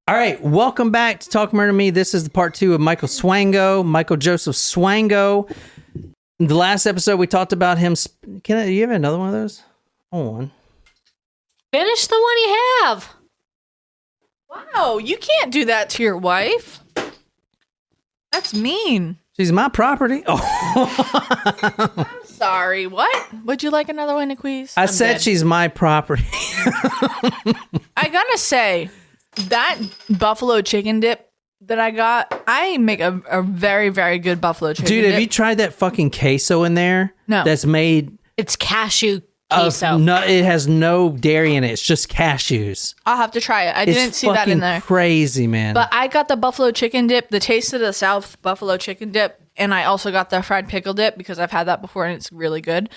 All right, welcome back to Talk Murder Me. This is the part 2 of Michael Swango, Michael Joseph Swango. In the last episode, we talked about him. You have another one of those? Hold on. Finish the one you have. Wow, you can't do that to your wife. That's mean. She's my property. I'm sorry. What? Would you like another one, Equise? I said dead. She's my property. I gotta say, that buffalo chicken dip that I got, I make a very, very good buffalo chicken dip. Dude, have you tried that fucking queso in there? No. That's made... It's cashew queso. No, it has no dairy in it. It's just cashews. I'll have to try it. I didn't see that in there. It's crazy, man. But I got the buffalo chicken dip, the Taste of the South buffalo chicken dip, and I also got the fried pickle dip because I've had that before and it's really good.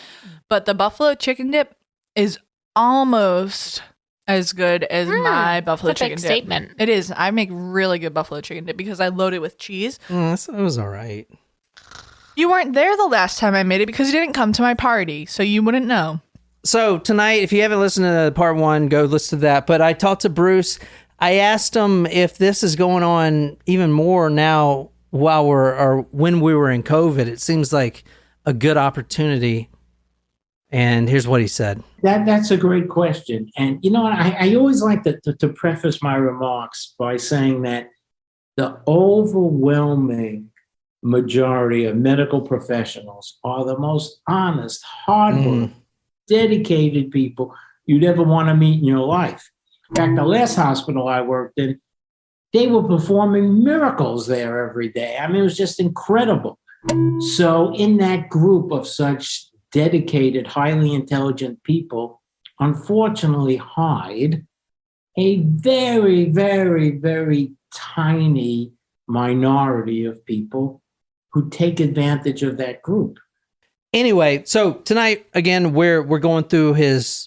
But the buffalo chicken dip is almost as good as my buffalo That's a chicken big dip. statement. It is. I make really good buffalo chicken dip because I load it with cheese. It was all right. You weren't there the last time I made it because you didn't come to my party, so you wouldn't know. So tonight, if you haven't listened to part 1, go listen to that. But I talked to Bruce. I asked him if this is going on even more now when we were in COVID. It seems like a good opportunity. And here's what he said. That's a great question. And you know what? I always like to preface my remarks by saying that the overwhelming majority of medical professionals are the most honest, hardworking, dedicated people you'd ever want to meet in your life. In fact, the last hospital I worked in, they were performing miracles there every day. I mean, it was just incredible. So in that group of such dedicated, highly intelligent people, unfortunately hide a very, very, very tiny minority of people who take advantage of that group. Anyway, so tonight, again, we're going through his...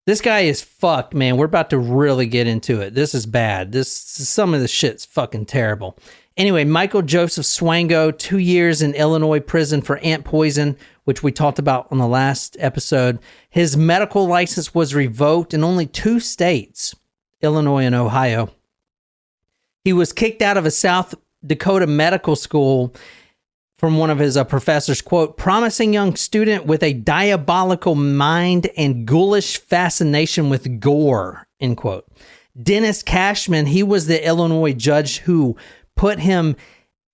This guy is fucked, man. We're about to really get into it. This is bad. Some of the shit's fucking terrible. Anyway, Michael Joseph Swango, 2 years in Illinois prison for ant poison, which we talked about on the last episode. His medical license was revoked in only 2 states, Illinois and Ohio. He was kicked out of a South Dakota medical school from one of his professors, quote, promising young student with a diabolical mind and ghoulish fascination with gore, end quote. Dennis Cashman, he was the Illinois judge who put him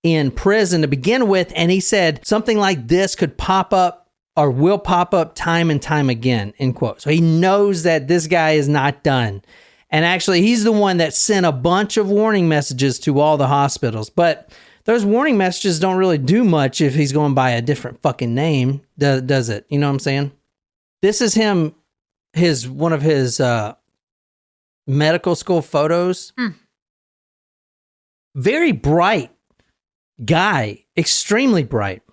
in prison to begin with, and he said something like this could pop up or will pop up time and time again, end quote. So he knows that this guy is not done. And actually, he's the one that sent a bunch of warning messages to all the hospitals, but those warning messages don't really do much if he's going by a different fucking name, does it? You know what I'm saying? This is him, one of his medical school photos. Very bright guy, extremely bright.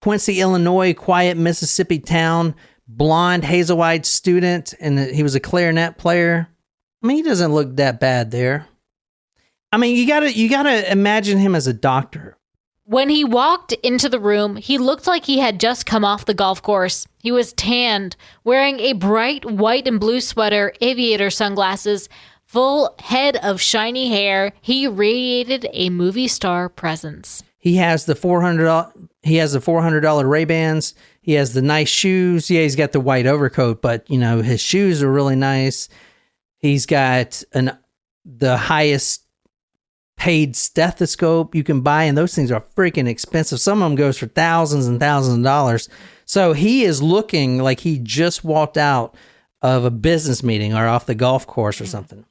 Quincy, Illinois, quiet Mississippi town, blonde, hazel-eyed student, and he was a clarinet player. I mean, he doesn't look that bad there. I mean, you gotta imagine him as a doctor. When he walked into the room, he looked like he had just come off the golf course. He was tanned, wearing a bright white and blue sweater, aviator sunglasses, full head of shiny hair. He radiated a movie star presence. He has the $400 Ray-Bans. He has the nice shoes. Yeah, he's got the white overcoat, but you know his shoes are really nice. He's got the highest paid stethoscope you can buy, and those things are freaking expensive. Some of them goes for thousands and thousands of dollars. So he is looking like he just walked out of a business meeting or off the golf course or something.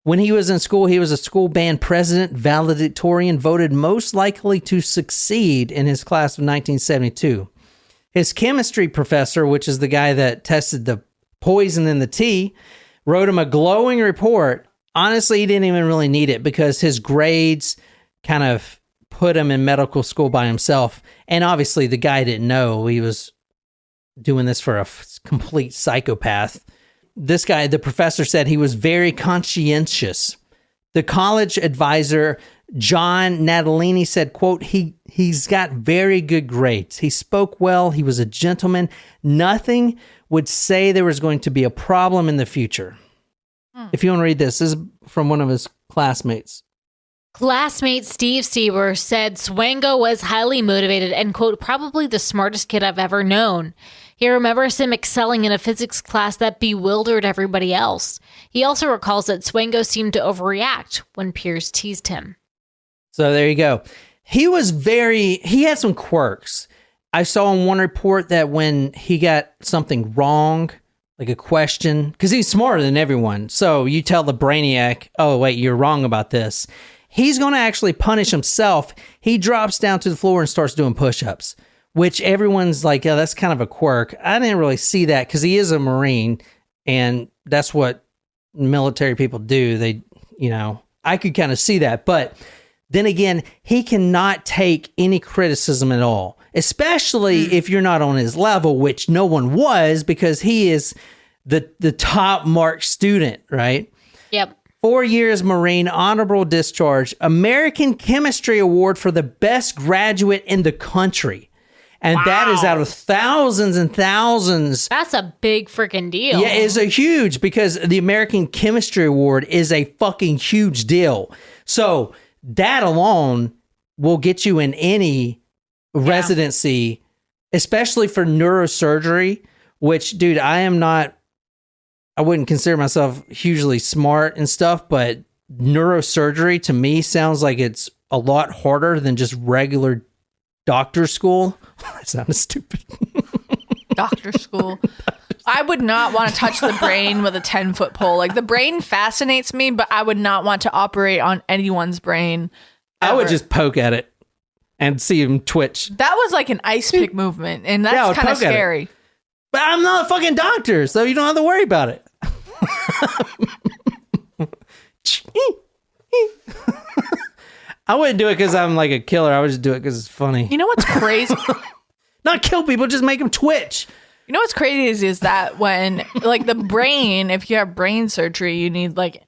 When he was in school, he was a school band president, valedictorian, voted most likely to succeed in his class of 1972. His chemistry professor, which is the guy that tested the poison in the tea, wrote him a glowing report. Honestly, he didn't even really need it because his grades kind of put him in medical school by himself. And obviously, the guy didn't know he was doing this for a complete psychopath. This guy, the professor, said he was very conscientious. The college advisor, John Natalini, said, quote, he's got very good grades. He spoke well. He was a gentleman. Nothing would say there was going to be a problem in the future. If you want to read this is from one of his classmates. Classmate Steve Sieber said Swango was highly motivated and, quote, probably the smartest kid I've ever known. He remembers him excelling in a physics class that bewildered everybody else. He also recalls that Swango seemed to overreact when peers teased him. So there you go. He had some quirks. I saw in one report that when he got something wrong, like a question, because he's smarter than everyone. So you tell the brainiac, oh, wait, you're wrong about this. He's going to actually punish himself. He drops down to the floor and starts doing push-ups, which everyone's like, oh, that's kind of a quirk. I didn't really see that because he is a Marine, and that's what military people do. They, I could kind of see that. But then again, he cannot take any criticism at all, especially if you're not on his level, which no one was because he is the top marked student, right? Yep. 4 years Marine, honorable discharge, American Chemistry Award for the best graduate in the country. And that is out of thousands and thousands. That's a big freaking deal. Yeah, it's a huge, because the American Chemistry Award is a fucking huge deal. So that alone will get you in any residency, especially for neurosurgery, which, dude, I wouldn't consider myself hugely smart and stuff, but neurosurgery to me sounds like it's a lot harder than just regular doctor school. That sounded stupid. Doctor school. I would not want to touch the brain with a 10-foot pole. Like, the brain fascinates me, but I would not want to operate on anyone's brain. I would just poke at it and see him twitch. That was like an ice pick movement, and that's kind of scary. But I'm not a fucking doctor, so you don't have to worry about it. I wouldn't do it because I'm like a killer. I would just do it because it's funny. You know what's crazy? Not kill people, just make them twitch. You know what's crazy is that when, like, the brain, if you have brain surgery, you need, like,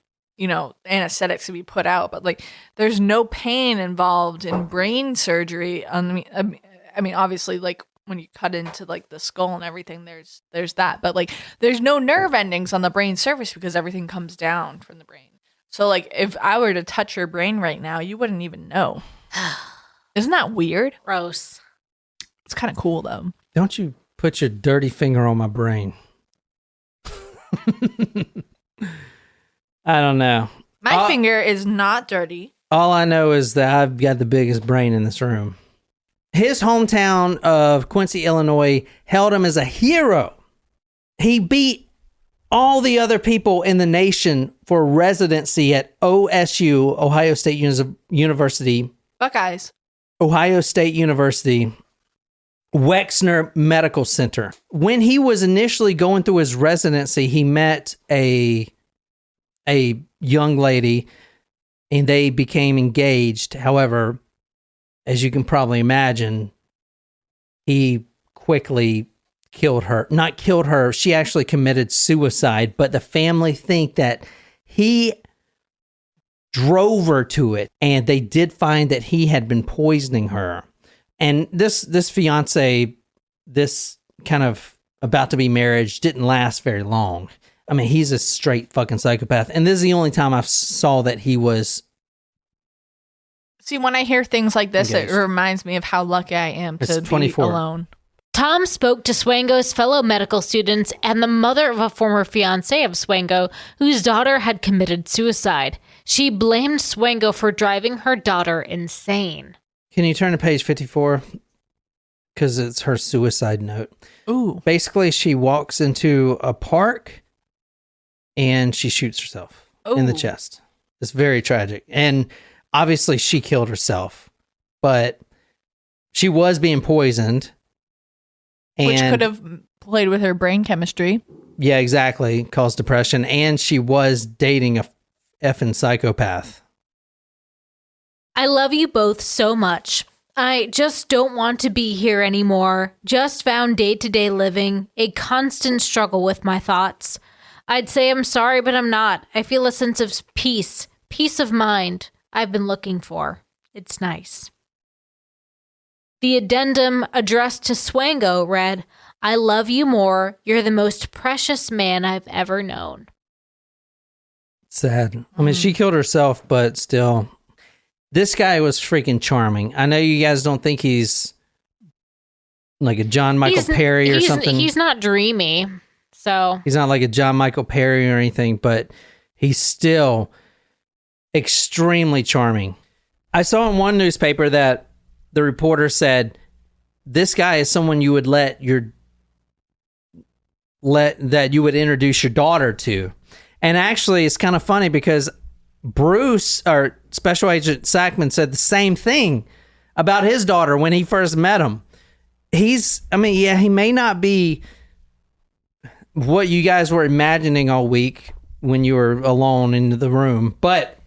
anesthetics to be put out. But, like, there's no pain involved in brain surgery. I mean, obviously, like, when you cut into, like, the skull and everything, there's that. But, like, there's no nerve endings on the brain surface because everything comes down from the brain. So, like, if I were to touch your brain right now, you wouldn't even know. Isn't that weird? Gross. It's kind of cool, though. Don't you put your dirty finger on my brain. I don't know. My finger is not dirty. All I know is that I've got the biggest brain in this room. His hometown of Quincy, Illinois, held him as a hero. He beat all the other people in the nation for residency at OSU, Ohio State University. Buckeyes. Ohio State University, Wexner Medical Center. When he was initially going through his residency, he met a young lady and they became engaged. However, as you can probably imagine, he quickly killed her. Not killed her, she actually committed suicide, but the family think that he drove her to it, and they did find that he had been poisoning her. And this fiance, this kind of about to be marriage, didn't last very long. I mean, he's a straight fucking psychopath. And this is the only time I saw that he was. See, when I hear things like this, engaged. It reminds me of how lucky I am to 24. be alone. Tom spoke to Swango's fellow medical students and the mother of a former fiancé of Swango, whose daughter had committed suicide. She blamed Swango for driving her daughter insane. Can you turn to page 54? Because it's her suicide note. Ooh. Basically, she walks into a park and she shoots herself in the chest. It's very tragic. And obviously, she killed herself, but she was being poisoned. Which could have played with her brain chemistry. Yeah, exactly. Caused depression. And she was dating a effing psychopath. I love you both so much. I just don't want to be here anymore. Just found day-to-day living a constant struggle with my thoughts. I'd say I'm sorry, but I'm not. I feel a sense of peace of mind I've been looking for. It's nice. The addendum addressed to Swango read, I love you more. You're the most precious man I've ever known. Sad. I mean, she killed herself, but still, this guy was freaking charming. I know you guys don't think he's like a John Michael Perry or something. He's not dreamy, so he's not like a John Michael Perry or anything, but he's still extremely charming. I saw in one newspaper that the reporter said, this guy is someone you would that you would introduce your daughter to. And actually, it's kind of funny because Bruce, or Special Agent Sackman, said the same thing about his daughter when he first met him. He may not be what you guys were imagining all week when you were alone in the room, but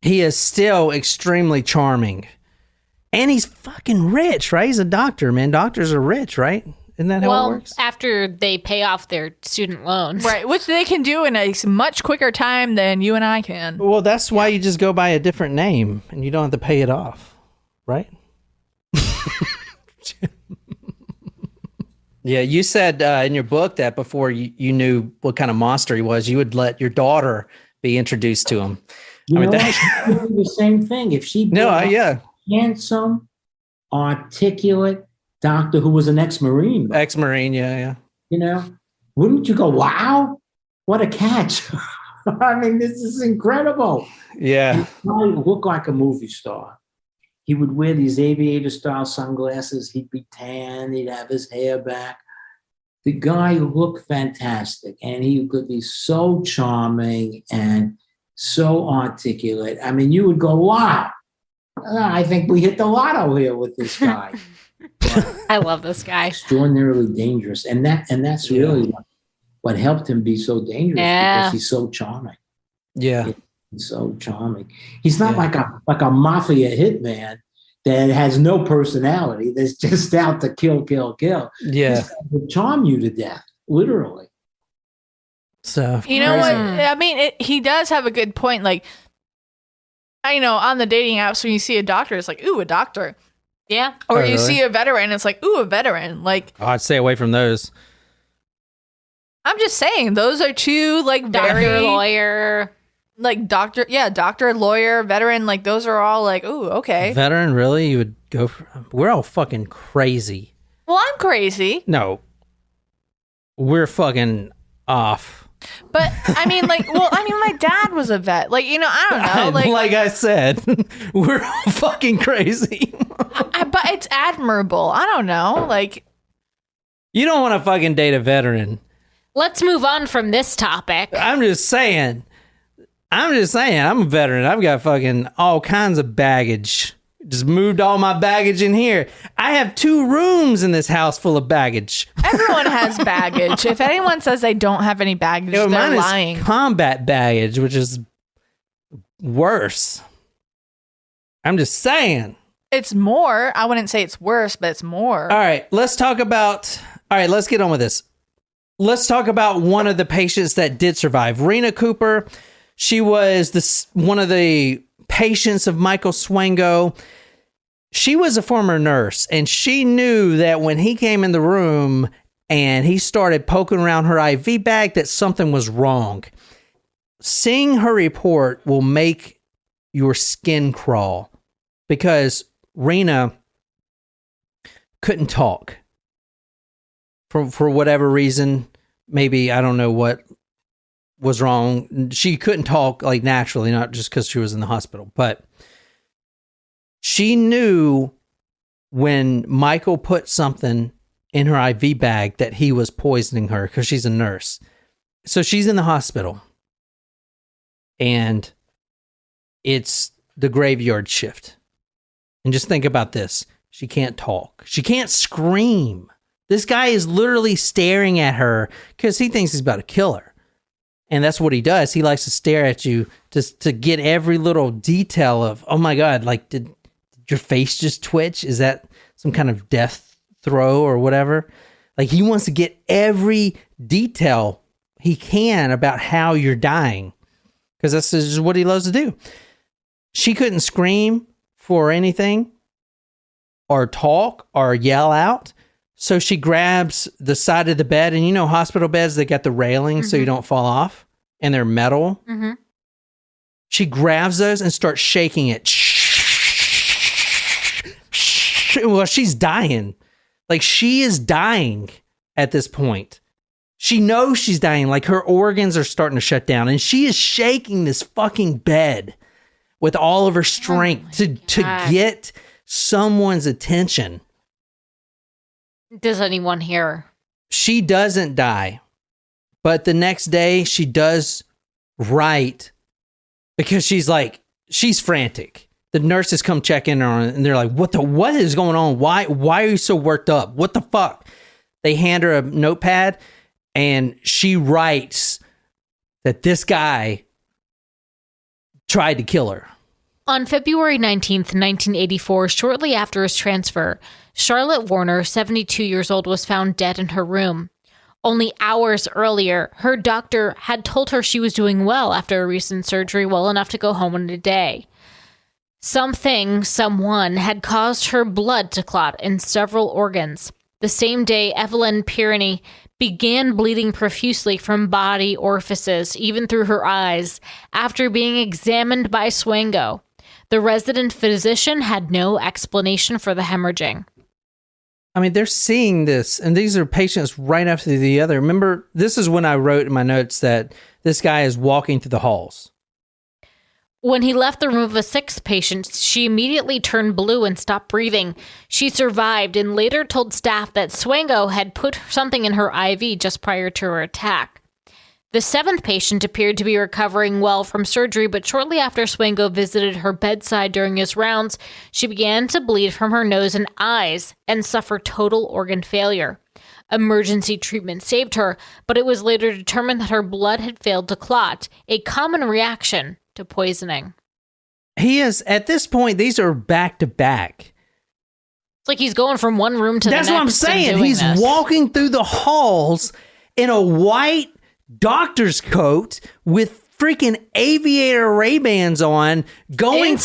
he is still extremely charming. And he's fucking rich, right? He's a doctor, man. Doctors are rich, right? Isn't that how it works? After they pay off their student loans. Right, which they can do in a much quicker time than you and I can. Well, that's why you just go by a different name and you don't have to pay it off, right? Yeah, you said in your book that before you knew what kind of monster he was, you would let your daughter be introduced to him. You know what? She would do the same thing. If she handsome, articulate doctor who was an ex-Marine. Ex-Marine, yeah. You know, wouldn't you go, wow, what a catch. I mean, this is incredible. Yeah. He probably looked like a movie star. He would wear these aviator-style sunglasses. He'd be tan. He'd have his hair back. The guy looked fantastic, and he could be so charming and so articulate. I mean, you would go, wow, I think we hit the lotto here with this guy. I love this guy. Extraordinarily dangerous. And that's really what helped him be so dangerous, because he's so charming. Yeah. He's so charming. He's not like a mafia hitman that has no personality, that's just out to kill. Yeah. He'll charm you to death, literally. So you know what? I mean, he does have a good point. Like, I know on the dating apps, when you see a doctor, it's like, ooh, a doctor. Yeah. Or you see a veteran, it's like, ooh, a veteran. Like, I'd stay away from those. I'm just saying, those are two like Doctor, lawyer. Like doctor, lawyer, veteran. Like, those are all like, ooh, okay. Veteran, really? You would go for? We're all fucking crazy. Well, I'm crazy. No, we're fucking off. But I mean, my dad was a vet. Like, you know, I don't know. Like I said, we're all fucking crazy. But it's admirable. I don't know. Like, you don't want to fucking date a veteran. Let's move on from this topic. I'm just saying. I'm a veteran. I've got fucking all kinds of baggage. Just moved all my baggage in here. I have 2 rooms in this house full of baggage. everyone has baggage. If anyone says they don't have any baggage, they're mine lying. Is combat baggage, which is worse. I'm just saying. It's more. I wouldn't say it's worse, but it's more. All right, let's get on with this. Let's talk about one of the patients that did survive. Rena Cooper. She was one of the patients of Michael Swango. She was a former nurse, and she knew that when he came in the room and he started poking around her IV bag, that something was wrong. Seeing her report will make your skin crawl, because Rena couldn't talk for whatever reason. Maybe, I don't know what was wrong. She couldn't talk like naturally, not just because she was in the hospital, but she knew when Michael put something in her IV bag that he was poisoning her, because she's a nurse. So she's in the hospital, and it's the graveyard shift. And just think about this. She can't talk. She can't scream. This guy is literally staring at her because he thinks he's about to kill her. And that's what he does. He likes to stare at you to get every little detail of, oh my God, like, did your face just twitch? Is that some kind of death throw or whatever? Like, he wants to get every detail he can about how you're dying, because that's just what he loves to do. She couldn't scream for anything or talk or yell out. So she grabs the side of the bed, and you know, hospital beds, they got the railing so you don't fall off, and they're metal. Mm-hmm. She grabs those and starts shaking it. Well, she's dying. Like, she is dying at this point. She knows she's dying. Like, her organs are starting to shut down. And she is shaking this fucking bed with all of her strength to get someone's attention. Does anyone hear? She doesn't die. But the next day, she does right because she's frantic. The nurses come check in on her and they're like, what is going on? Why are you so worked up? What the fuck? They hand her a notepad and she writes that this guy tried to kill her. On February 19th, 1984, shortly after his transfer, Charlotte Warner, 72 years old, was found dead in her room. Only hours earlier, her doctor had told her she was doing well after a recent surgery, well enough to go home in a day. Someone had caused her blood to clot in several organs. The same day, Evelyn Pirani began bleeding profusely from body orifices, even through her eyes, after being examined by Swango. The resident physician had no explanation for the hemorrhaging. I mean, they're seeing this, and these are patients right after the other. Remember, this is when I wrote in my notes that this guy is walking through the halls. When he left the room of a sixth patient, she immediately turned blue and stopped breathing. She survived and later told staff that Swango had put something in her IV just prior to her attack. The seventh patient appeared to be recovering well from surgery, but shortly after Swango visited her bedside during his rounds, she began to bleed from her nose and eyes and suffer total organ failure. Emergency treatment saved her, but it was later determined that her blood had failed to clot, a common reaction to poisoning. He is, at this point, these are back to back. It's like he's going from one room to the next. That's what I'm saying. He's walking through the halls in a white doctor's coat with freaking aviator Ray-Bans on, going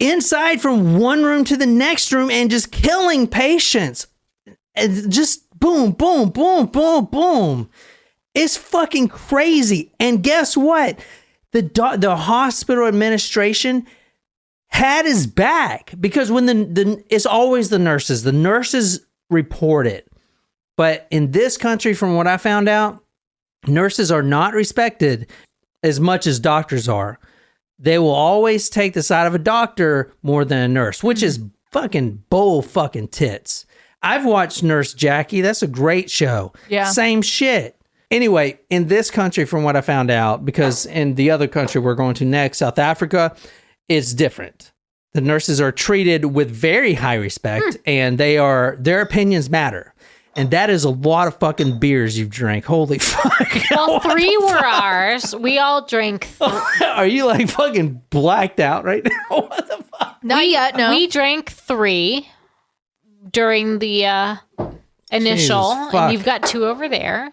inside from one room to the next room and just killing patients. And just boom, boom, boom, boom, boom. It's fucking crazy. And guess what? The hospital administration had his back because when it's always the nurses. The nurses report it. But in this country, from what I found out, nurses are not respected as much as doctors are. They will always take the side of a doctor more than a nurse, which is fucking bull fucking tits. I've watched Nurse Jackie. That's a great show. Yeah. Same shit. Anyway, in this country, from what I found out, because in the other country we're going to next, South Africa, it's different. The nurses are treated with very high respect and their opinions matter. And that is a lot of fucking beers you've drank. Holy fuck. Well, 3 were ours. We all drank. Are you like fucking blacked out right now? What the fuck? Not yet, no. We drank 3 during the initial, and you've got 2 over there.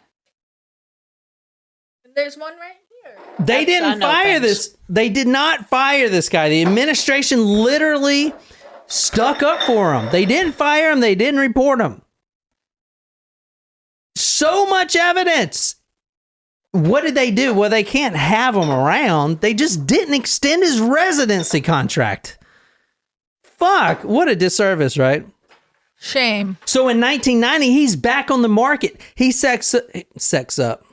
There's one right here. They didn't fire this. They did not fire this guy. The administration literally stuck up for him. They didn't fire him. They didn't report him. So much evidence. What did they do? Well, they can't have him around. They just didn't extend his residency contract. Fuck. What a disservice, right? Shame. So in 1990, he's back on the market. He sets up.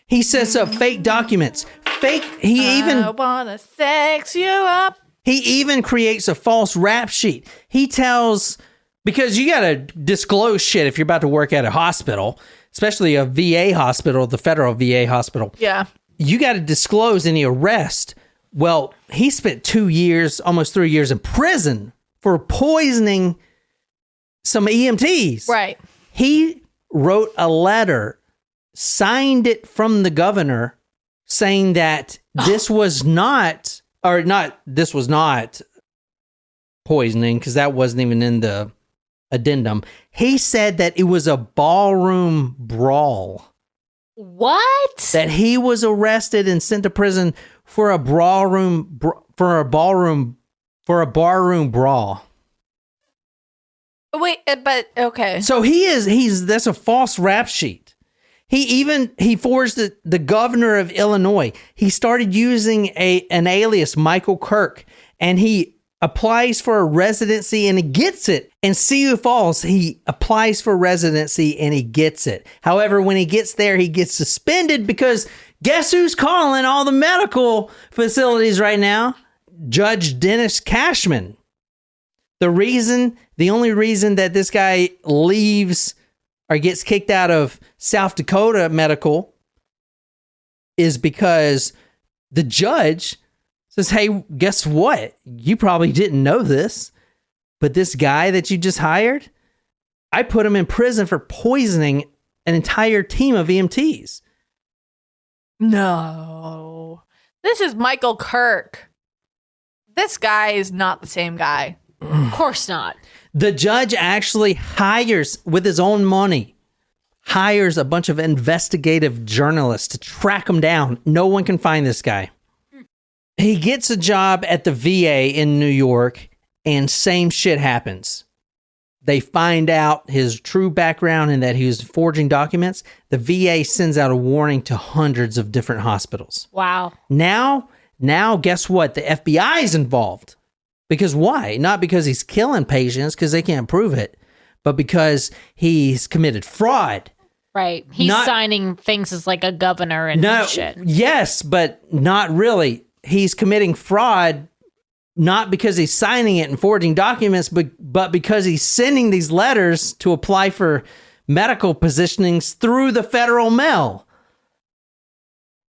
He sets up fake documents. I wanna sex you up. He even creates a false rap sheet. He tells, because you gotta disclose shit if you're about to work at a hospital, especially a VA hospital, the federal VA hospital. Yeah. You gotta disclose any arrest. Well, he spent 2 years, almost 3 years in prison for poisoning some EMTs. Right. He wrote a letter, signed it from the governor, saying that this was not poisoning, because that wasn't even in the addendum. He said that it was a ballroom brawl. What? That he was arrested and sent to prison for a barroom brawl. Wait, but okay. So that's a false rap sheet. He forged the governor of Illinois. He started using an alias, Michael Kirk, and he applies for a residency and he gets it. In Sioux Falls, he applies for residency and he gets it. However, when he gets there, he gets suspended because guess who's calling all the medical facilities right now? Judge Dennis Cashman. The only reason that this guy leaves or gets kicked out of South Dakota Medical is because the judge says, hey, guess what? You probably didn't know this, but this guy that you just hired, I put him in prison for poisoning an entire team of EMTs. No. This is Michael Kirk. This guy is not the same guy. Of course not. The judge actually hires, with his own money, hires a bunch of investigative journalists to track him down. No one can find this guy. He gets a job at the VA in New York, and same shit happens. They find out his true background and that he was forging documents. The VA sends out a warning to hundreds of different hospitals. Wow. Now, guess what? The FBI is involved. Because why? Not because he's killing patients, because they can't prove it, but because he's committed fraud. Right. He's signing things as like a governor and shit. Yes, but not really. He's committing fraud, not because he's signing it and forging documents, but because he's sending these letters to apply for medical positionings through the federal mail.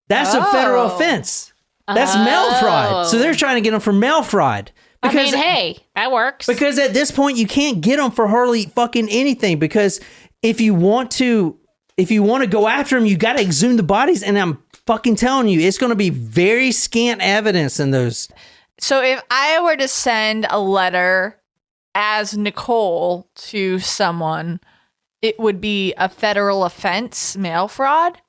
That's a federal offense. That's mail fraud. So they're trying to get him for mail fraud. Because, hey, that works. Because at this point, you can't get him for hardly fucking anything. Because if you want to go after him, you got to exhume the bodies. And I'm fucking telling you, it's going to be very scant evidence in those. So if I were to send a letter as Nicole to someone, it would be a federal offense, mail fraud?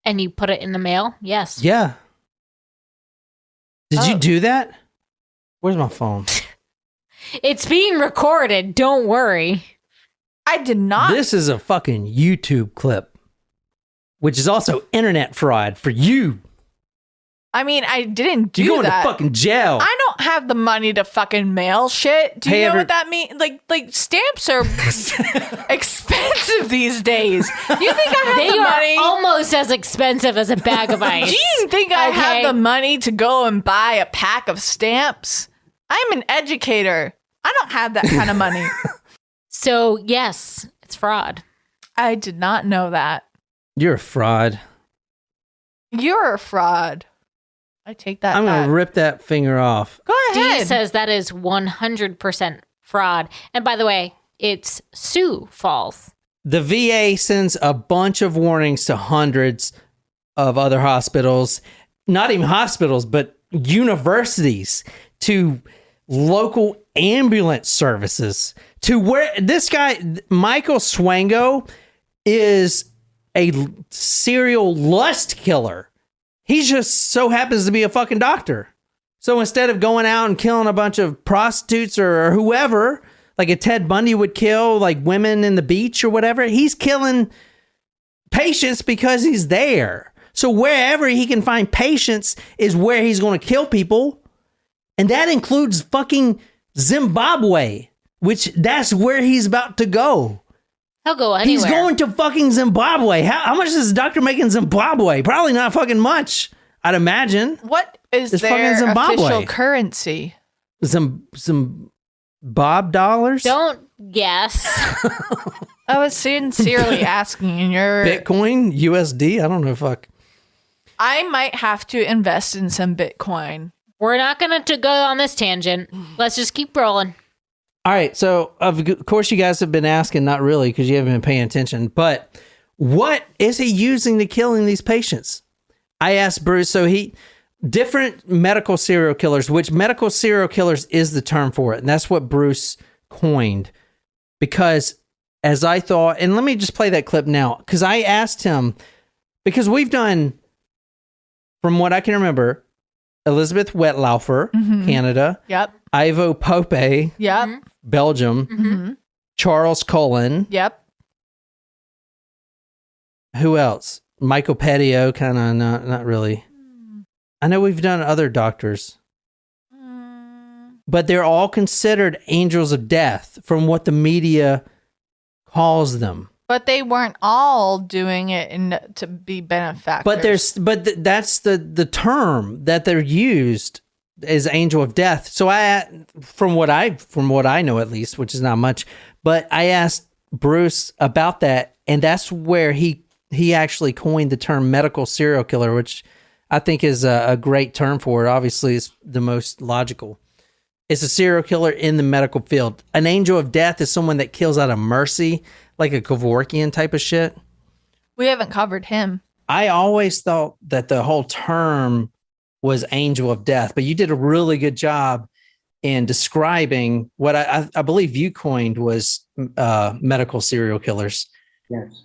And you put it in the mail? Yes. Yeah. Did you do that? Where's my phone? It's being recorded. Don't worry. I did not. This is a fucking YouTube clip, which is also internet fraud for you. I mean, I didn't do You're going that. to fucking jail. I don't have the money to fucking mail shit. Do you know what that means? Like stamps are expensive these days. You think I have They the are money? almost as expensive as a bag of ice. Do you think I have the money to go and buy a pack of stamps? I'm an educator. I don't have that kind of money. So, yes, it's fraud. I did not know that. You're a fraud. You're a fraud. I take that I'm going to rip that finger off. Go ahead. Dee says that is 100% fraud. And by the way, it's Sioux Falls. The VA sends a bunch of warnings to hundreds of other hospitals, not even hospitals, but universities, to local ambulance services, to where this guy, Michael Swango, is a serial lust killer. He just so happens to be a fucking doctor. So instead of going out and killing a bunch of prostitutes or whoever, like a Ted Bundy would kill, like women in the beach or whatever, he's killing patients because he's there. So wherever he can find patients is where he's going to kill people. And that includes fucking Zimbabwe, which that's where he's about to go. He'll go anywhere. He's going to fucking Zimbabwe. How much does a doctor make in Zimbabwe? Probably not fucking much, I'd imagine. What is It's their fucking Zimbabwe. official currency? Some Bob dollars? Don't guess. I was sincerely asking, and you're... Bitcoin? USD? I don't know, fuck. I might have to invest in some Bitcoin. We're not going to go on this tangent. Let's just keep rolling. All right, so of course you guys have been asking, not really because you haven't been paying attention, but what is he using to killing these patients? I asked Bruce, different medical serial killers, which medical serial killers is the term for it, and that's what Bruce coined. Because as I thought, and let me just play that clip now, because I asked him, because we've done, from what I can remember, Elizabeth Wetlaufer, Canada. Yep. Ivo Pope, Yep. Belgium. Mm-hmm. Charles Cullen. Yep. Who else? Michael Petio, kind of not really. I know we've done other doctors, but they're all considered angels of death from what the media calls them. But they weren't all doing it to be benefactors. But that's the term that they're used is angel of death. So from what I know at least, which is not much, but I asked Bruce about that, and that's where he actually coined the term medical serial killer, which I think is a great term for it. Obviously, it's the most logical. It's a serial killer in the medical field. An angel of death is someone that kills out of mercy, like a Kevorkian type of shit. We haven't covered him. I always thought that the whole term was angel of death, but you did a really good job in describing what I believe you coined was medical serial killers. Yes.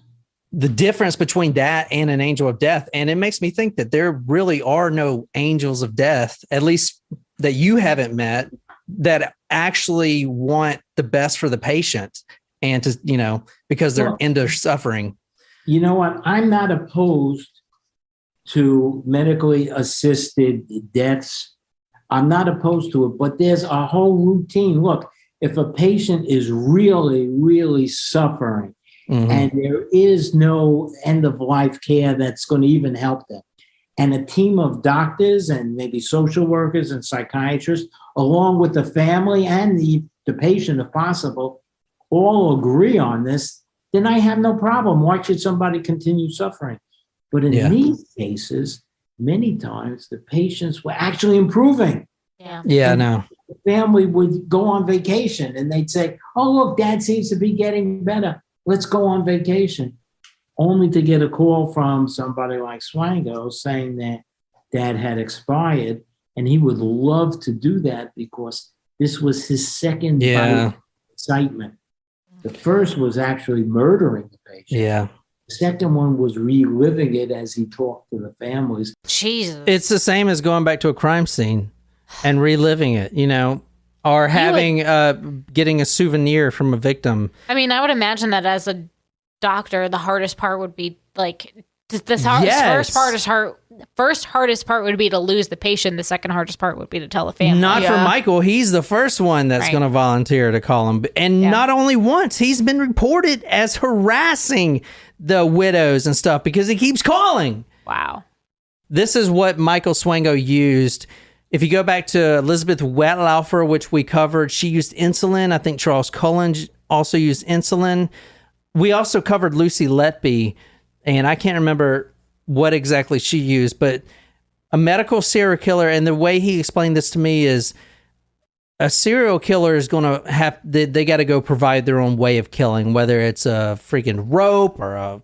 The difference between that and an angel of death. And it makes me think that there really are no angels of death, at least that you haven't met, that actually want the best for the patient and to, because they're in their suffering. You know what? I'm not opposed to medically assisted deaths. I'm not opposed to it, but there's a whole routine. Look, if a patient is really, really suffering, and there is no end of life care that's going to even help them, and a team of doctors and maybe social workers and psychiatrists, along with the family and the patient, if possible, all agree on this, then I have no problem. Why should somebody continue suffering? But in these cases, many times the patients were actually improving. Yeah, no. The family would go on vacation and they'd say, oh, look, Dad seems to be getting better. Let's go on vacation. Only to get a call from somebody like Swango saying that Dad had expired, and he would love to do that because this was his second bite of excitement. The first was actually murdering the patient. Yeah. The second one was reliving it as he talked to the families. Jesus. It's the same as going back to a crime scene and reliving it, or having getting a souvenir from a victim. I mean, I would imagine that as a doctor, the hardest part would be first hardest part would be to lose the patient. The second hardest part would be to tell the family. Not for Michael. He's the first one that's going to volunteer to call him. And not only once, he's been reported as harassing the widows and stuff because he keeps calling. Wow. This is what Michael Swango used. If you go back to Elizabeth Wetlaufer, which we covered, she used insulin. I think Charles Cullen also used insulin. We also covered Lucy Letby, and I can't remember what exactly she used, but a medical serial killer, and the way he explained this to me is a serial killer is going to have, they got to go provide their own way of killing, whether it's a freaking rope or a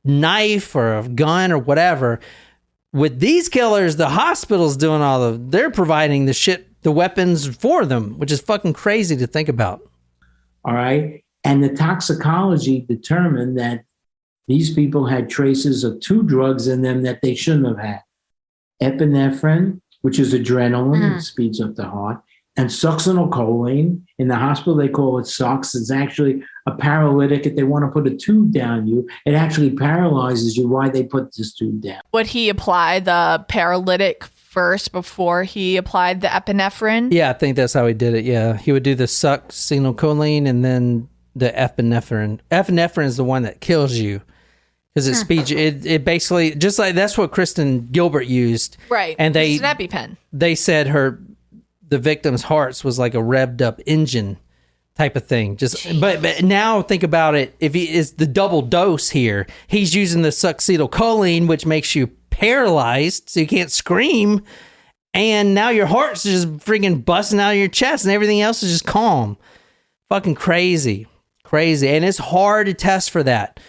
knife or a gun or whatever. With these killers, the hospital's doing they're providing the weapons for them, which is fucking crazy to think about. All right. And the toxicology determined that these people had traces of two drugs in them that they shouldn't have had. Epinephrine, which is adrenaline, it speeds up the heart, and succinylcholine. In the hospital, they call it Sux. It's actually a paralytic. If they want to put a tube down you, it actually paralyzes you. Why they put this tube down? Would he apply the paralytic first before he applied the epinephrine? Yeah, I think that's how he did it. Yeah, he would do the succinylcholine and then the epinephrine. Epinephrine is the one that kills you because it speeds you. It basically, just like that's what Kristen Gilbert used. Right. And it's an EpiPen. They said the victim's hearts was like a revved up engine type of thing. But now think about it. If he is the double dose here, he's using the succinylcholine, which makes you paralyzed so you can't scream. And now your heart's just freaking busting out of your chest and everything else is just calm. Fucking crazy. And it's hard to test for that.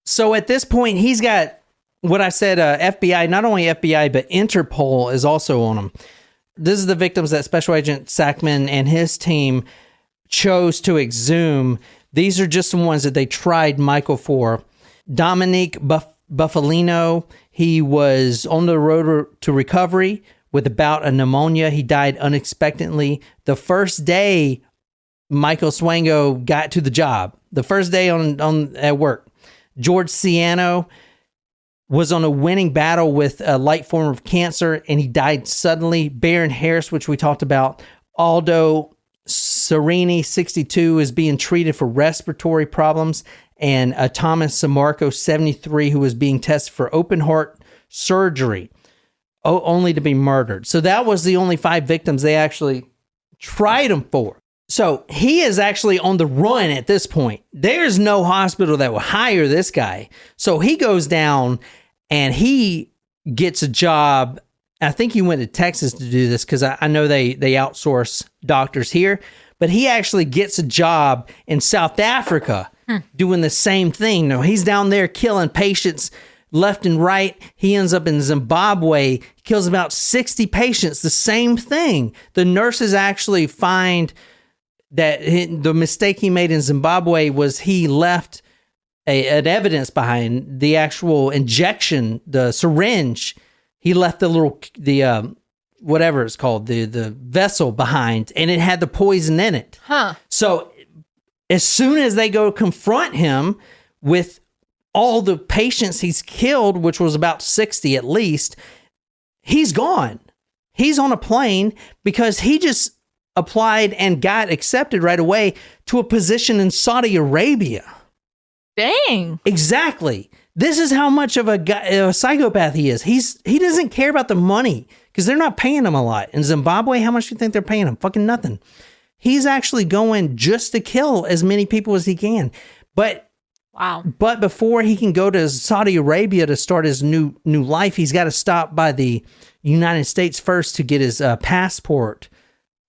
So at this point, he's got what I said, FBI, not only FBI, but Interpol is also on him. This is the victims that Special Agent Sackman and his team chose to exhume. These are just the ones that they tried Michael for. Dominique Buffalino, he was on the road to recovery with a bout of pneumonia. He died unexpectedly the first day Michael Swango got to the job. The first day on at work. George Ciano, was on a winning battle with a light form of cancer, and he died suddenly. Baron Harris, which we talked about. Aldo Serini, 62, is being treated for respiratory problems. And Thomas Samarco, 73, who was being tested for open heart surgery, only to be murdered. So that was the only 5 victims they actually tried him for. So he is actually on the run at this point. There's no hospital that will hire this guy. So he goes down and he gets a job. I think he went to Texas to do this because I know they outsource doctors here. But he actually gets a job in South Africa doing the same thing. No, he's down there killing patients left and right. He ends up in Zimbabwe, kills about 60 patients, the same thing. The nurses actually find that the mistake he made in Zimbabwe was he left an evidence behind the actual injection, the syringe. He left whatever it's called, the vessel behind, and it had the poison in it. So as soon as they go confront him with all the patients he's killed, which was about 60 at least, he's gone. He's on a plane because he just applied and got accepted right away to a position in Saudi Arabia. Dang. Exactly. This is how much of a psychopath he is. He doesn't care about the money because they're not paying him a lot. In Zimbabwe, how much do you think they're paying him? Fucking nothing. He's actually going just to kill as many people as he can. But before he can go to Saudi Arabia to start his new life, he's got to stop by the United States first to get his passport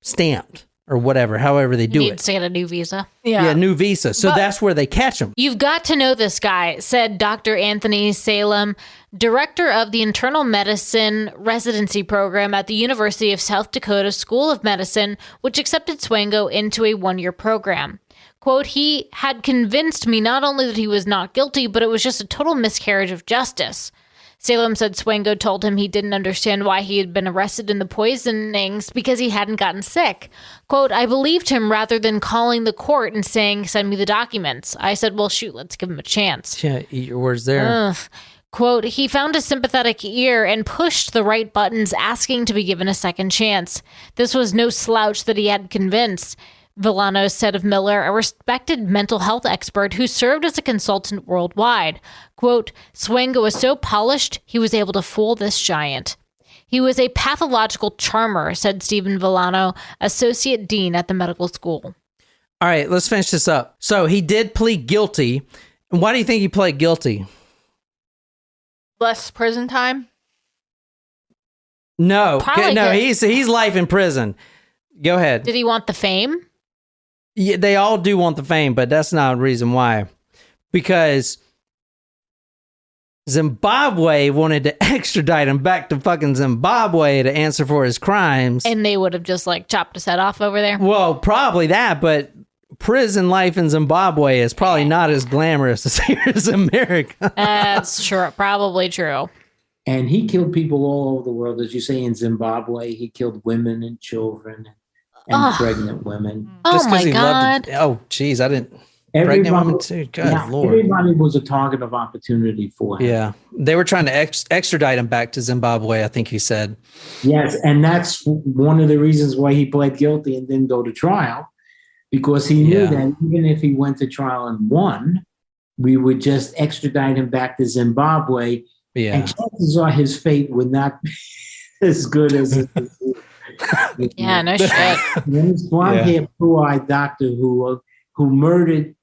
stamped or whatever, however they do it. Needs to get a new visa. Yeah, new visa. So that's where they catch him. You've got to know this guy, said Dr. Anthony Salem, director of the Internal Medicine Residency Program at the University of South Dakota School of Medicine, which accepted Swango into a 1-year program. Quote, he had convinced me not only that he was not guilty, but it was just a total miscarriage of justice. Salem said Swango told him he didn't understand why he had been arrested in the poisonings because he hadn't gotten sick. Quote, I believed him rather than calling the court and saying, send me the documents. I said, well, shoot, let's give him a chance. Yeah, eat your words there. Quote, he found a sympathetic ear and pushed the right buttons, asking to be given a second chance. This was no slouch that he had convinced. Villano said of Miller, a respected mental health expert who served as a consultant worldwide. Quote, Swango was so polished, he was able to fool this giant. He was a pathological charmer, said Stephen Villano, associate dean at the medical school. All right, let's finish this up. So he did plead guilty. Why do you think he pled guilty? Less prison time? No, Probably no, good. he's life in prison. Go ahead. Did he want the fame? Yeah, they all do want the fame, but that's not a reason why. Because Zimbabwe wanted to extradite him back to fucking Zimbabwe to answer for his crimes. And they would have just like chopped his head off over there? Well, probably that, but prison life in Zimbabwe is probably not as glamorous as here as America. That's true. Probably true. And he killed people all over the world. As you say, in Zimbabwe, he killed women and children and pregnant women. Oh my God. Oh, geez, I didn't. Pregnant women too. God, Lord. Everybody was a target of opportunity for him. Yeah. They were trying to extradite him back to Zimbabwe, I think he said. Yes, and that's one of the reasons why he pled guilty and didn't go to trial, because he knew that even if he went to trial and won, we would just extradite him back to Zimbabwe. Yeah. And chances are his fate would not be as good as it is. Yeah, no shit. When this blonde-haired, blue-eyed doctor who murdered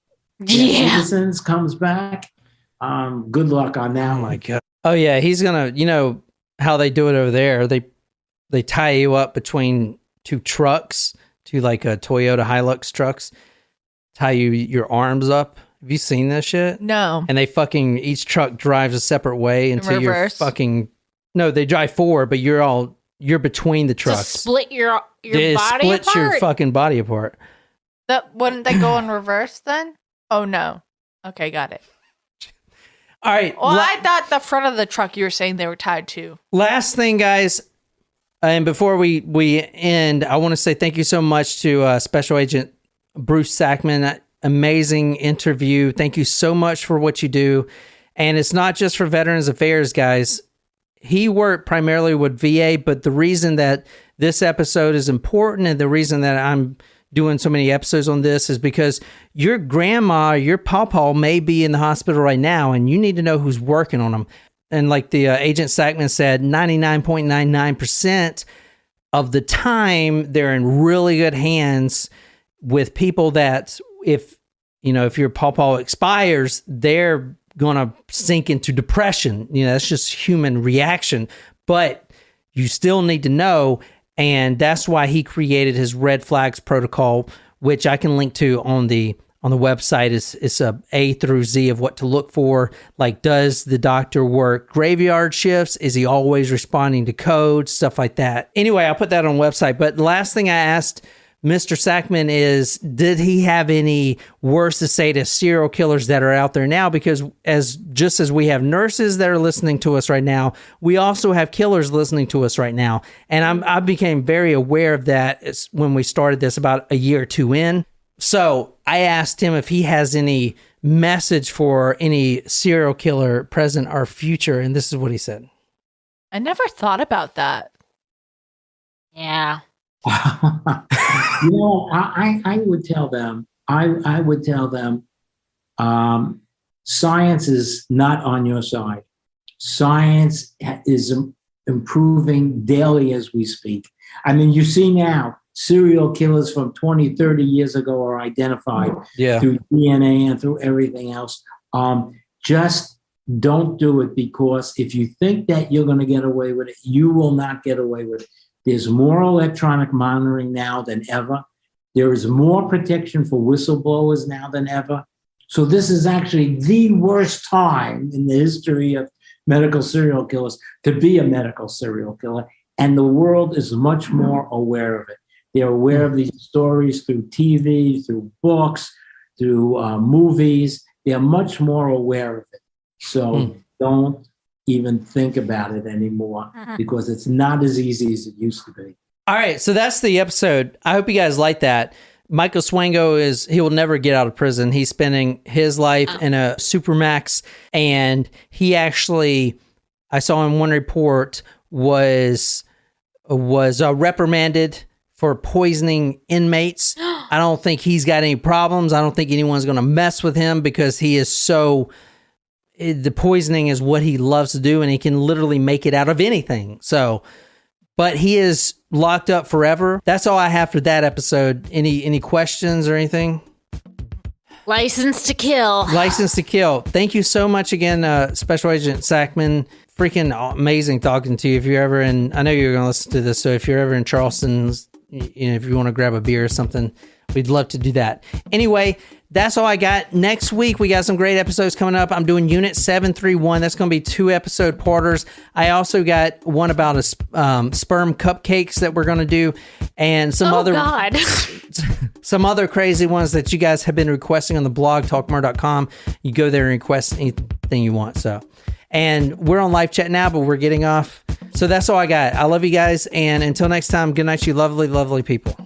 citizens comes back, good luck on that Oh my one. God. Oh yeah, he's gonna. You know how they do it over there? They tie you up between two trucks, two like a Toyota Hilux trucks. Tie your arms up. Have you seen this shit? No. And they fucking each truck drives a separate way until you're reverse? fucking. No, they drive forward, but you're between the trucks. To split your It body splits apart? your fucking body apart. That wouldn't they go in reverse then? Oh no. Okay, got it. All right. Well, I thought the front of the truck you were saying they were tied to. Last thing, guys, and before we end, I want to say thank you so much to Special Agent Bruce Sackman. Amazing interview. Thank you so much for what you do. And it's not just for Veterans Affairs, guys. He worked primarily with VA, but the reason that this episode is important and the reason that I'm doing so many episodes on this is because your grandma, your pawpaw may be in the hospital right now, and you need to know who's working on them. And like the Agent Sackman said, 99.99% of the time, they're in really good hands with people that if your pawpaw expires, they're going to sink into depression. That's just human reaction. But you still need to know, and that's why he created his red flags protocol, which I can link to on the website. It's a A through Z of what to look for. Like, does the doctor work graveyard shifts? Is he always responding to code? Stuff like that. Anyway, I'll put that on the website. But the last thing I asked Mr. Sackman is, did he have any words to say to serial killers that are out there now? Because just as we have nurses that are listening to us right now, we also have killers listening to us right now. And I became very aware of that when we started this about a year or two in. So I asked him if he has any message for any serial killer present or future. And this is what he said. I never thought about that. Yeah. I would tell them, I would tell them, science is not on your side. Science is improving daily as we speak. I mean, you see now, serial killers from 20, 30 years ago are identified through DNA and through everything else. Just don't do it, because if you think that you're going to get away with it, you will not get away with it. There's more electronic monitoring now than ever. There is more protection for whistleblowers now than ever. So this is actually the worst time in the history of medical serial killers to be a medical serial killer. And the world is much more aware of it. They're aware of these stories through TV, through books, through movies. They're much more aware of it. So don't even think about it anymore, because it's not as easy as it used to be. All right, so that's the episode. I hope you guys like that. Michael Swango he will never get out of prison. He's spending his life in a supermax, and he actually, I saw in one report, was reprimanded for poisoning inmates. I don't think he's got any problems. I don't think anyone's going to mess with him, because he is the poisoning is what he loves to do, and he can literally make it out of anything. So, but he is locked up forever. That's all I have for that episode. Any questions or anything? License to kill. License to kill. Thank you so much again, Special Agent Sackman. Freaking amazing talking to you. If you're ever in, I know you're going to listen to this, so if you're ever in Charleston, if you want to grab a beer or something, we'd love to do that. Anyway, that's all I got. Next week, we got some great episodes coming up. I'm doing Unit 731. That's going to be 2 episode parters. I also got one about sperm cupcakes that we're going to do, and some some other crazy ones that you guys have been requesting on the blog, talkmore.com. You go there and request anything you want. And we're on live chat now, but we're getting off. So that's all I got. I love you guys. And until next time, good night, you lovely, lovely people.